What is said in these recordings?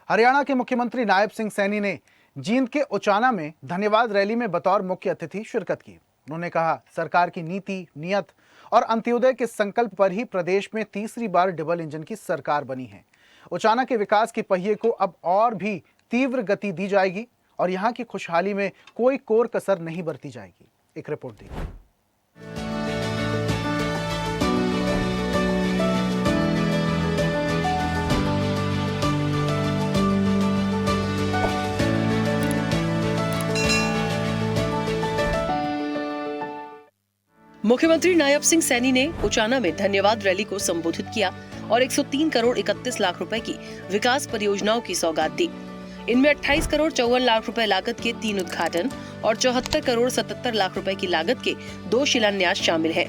हरियाणा के मुख्यमंत्री नायब सिंह सैनी ने जींद के उचाना में धन्यवाद रैली में बतौर मुख्य अतिथि शिरकत की। उन्होंने कहा, सरकार की नीति, नियत और अंत्योदय के संकल्प पर ही प्रदेश में तीसरी बार डबल इंजन की सरकार बनी है। उचाना के विकास के पहिए को अब और भी तीव्र गति दी जाएगी और यहाँ की खुशहाली में कोई कोर कसर नहीं बरती जाएगी। एक रिपोर्ट देखिए। मुख्यमंत्री नायब सिंह सैनी ने उचाना में धन्यवाद रैली को संबोधित किया और 103 करोड़ 31 लाख रुपए की विकास परियोजनाओं की सौगात दी। इनमें 28 करोड़ 54 लाख रुपए लागत के 3 उद्घाटन और 74 करोड़ 77 लाख रुपए की लागत के 2 शिलान्यास शामिल हैं।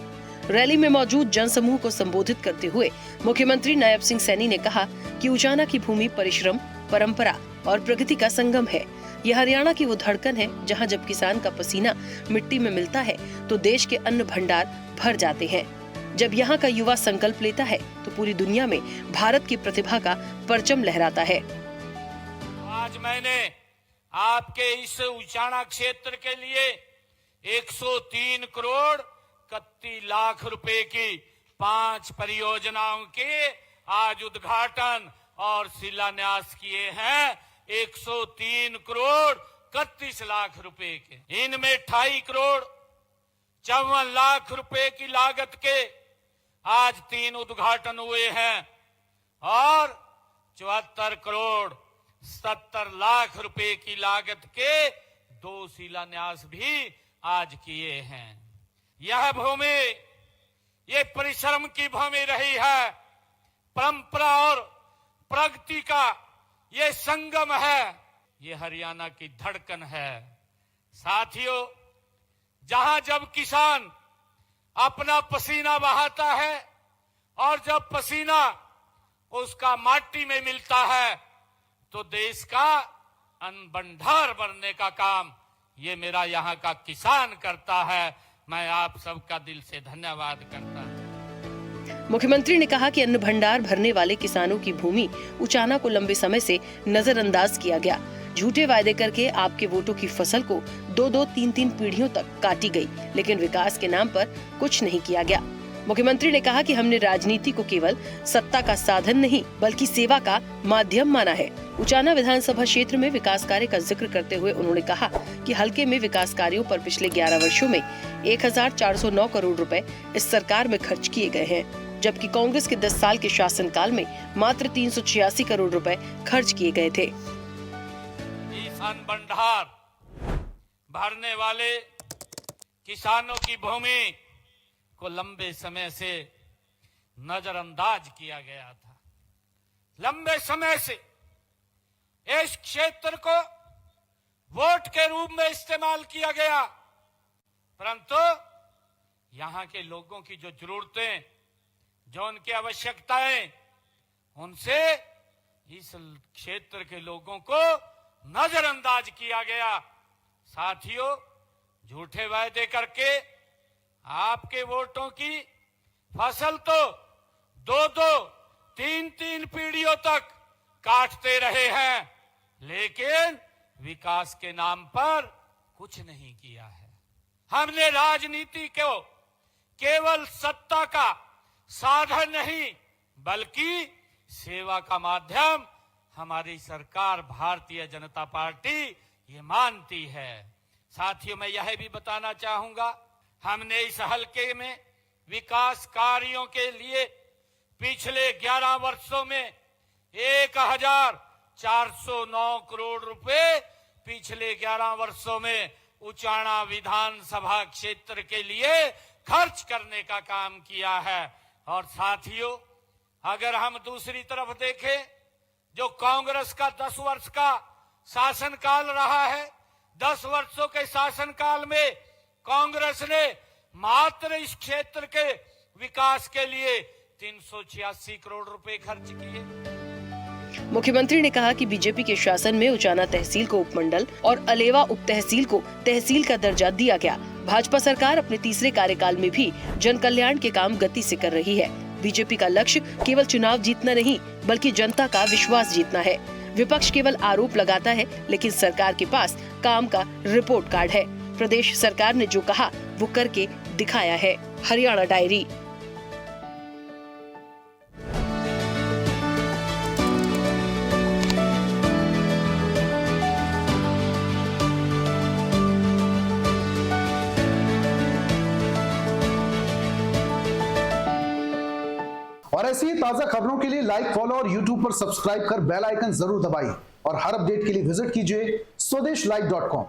रैली में मौजूद जनसमूह को संबोधित करते हुए मुख्यमंत्री नायब सिंह सैनी ने कहा कि उचाना की भूमि परिश्रम, परंपरा और प्रगति का संगम है। यह हरियाणा की वो धड़कन है जहां जब किसान का पसीना मिट्टी में मिलता है तो देश के अन्न भंडार भर जाते हैं। जब यहाँ का युवा संकल्प लेता है तो पूरी दुनिया में भारत की प्रतिभा का परचम लहराता है। आज मैंने आपके इस उचाना क्षेत्र के लिए 103 करोड़ 31 लाख रुपए की 5 परियोजनाओं के आज उद्घाटन और शिलान्यास किए हैं। 103 करोड़ 31 लाख रुपए के, इनमें 28 करोड़ 54 लाख रुपए की लागत के आज 3 उद्घाटन हुए हैं और 74 करोड़ 70 लाख रुपए की लागत के 2 शिलान्यास भी आज किए हैं। यह भूमि, ये परिश्रम की भूमि रही है, परंपरा और प्रगति का ये संगम है, ये हरियाणा की धड़कन है। साथियों, जहां जब किसान अपना पसीना बहाता है और जब पसीना उसका माटी में मिलता है तो देश का अन्न भंडार भरने का काम ये मेरा यहाँ का किसान करता है। मैं आप सबका दिल से धन्यवाद करता हूँ। मुख्यमंत्री ने कहा कि अन्न भंडार भरने वाले किसानों की भूमि उचाना को लंबे समय से नजरअंदाज किया गया। झूठे वायदे करके आपके वोटों की फसल को 2-2, 3-3 पीढ़ियों तक काटी गई, लेकिन विकास के नाम पर कुछ नहीं किया गया। मुख्यमंत्री ने कहा कि हमने राजनीति को केवल सत्ता का साधन नहीं बल्कि सेवा का माध्यम माना है। उचाना विधानसभा क्षेत्र में विकास कार्य का जिक्र करते हुए उन्होंने कहा कि हलके में विकास कार्यों पर पिछले 11 वर्षों में 1409 करोड़ रुपए इस सरकार में खर्च किए गए हैं, जबकि कांग्रेस के 10 साल के शासनकाल में मात्र 386 करोड़ रुपए खर्च किए गए थे। किसान भंडार भरने वाले किसानों की भूमि को लंबे समय से नजरअंदाज किया गया था। लंबे समय से इस क्षेत्र को वोट के रूप में इस्तेमाल किया गया, परंतु यहाँ के लोगों की जो जरूरतें, जो उनकी आवश्यकताएं, उनसे इस क्षेत्र के लोगों को नजरअंदाज किया गया। साथियों, झूठे वायदे करके आपके वोटों की फसल तो 2-2, 3-3 पीढ़ियों तक काटते रहे हैं, लेकिन विकास के नाम पर कुछ नहीं किया है। हमने राजनीति को केवल सत्ता का साधन नहीं बल्कि सेवा का माध्यम हमारी सरकार भारतीय जनता पार्टी ये मानती है। साथियों, मैं यह भी बताना चाहूंगा, हमने इस हलके में विकास कार्यों के लिए पिछले 11 वर्षों में 1409 करोड़ रुपए पिछले 11 वर्षों में उचाना विधानसभा क्षेत्र के लिए खर्च करने का काम किया है। और साथियों, अगर हम दूसरी तरफ देखें, जो कांग्रेस का 10 वर्ष का शासनकाल रहा है, 10 वर्षों के शासनकाल में कांग्रेस ने मात्र इस क्षेत्र के विकास के लिए 386 करोड़ रुपए खर्च किए। मुख्यमंत्री ने कहा कि बीजेपी के शासन में उचाना तहसील को उपमंडल और अलेवा उप तहसील को तहसील का दर्जा दिया गया। भाजपा सरकार अपने तीसरे कार्यकाल में भी जन कल्याण के काम गति से कर रही है। बीजेपी का लक्ष्य केवल चुनाव जीतना नहीं बल्कि जनता का विश्वास जीतना है। विपक्ष केवल आरोप लगाता है, लेकिन सरकार के पास काम का रिपोर्ट कार्ड है। प्रदेश सरकार ने जो कहा वो करके दिखाया है। हरियाणा डायरी। और ऐसी ही ताजा खबरों के लिए लाइक, फॉलो और यूट्यूब पर सब्सक्राइब कर बेल आइकन जरूर दबाइए और हर अपडेट के लिए विजिट कीजिए स्वदेशलाइव.com।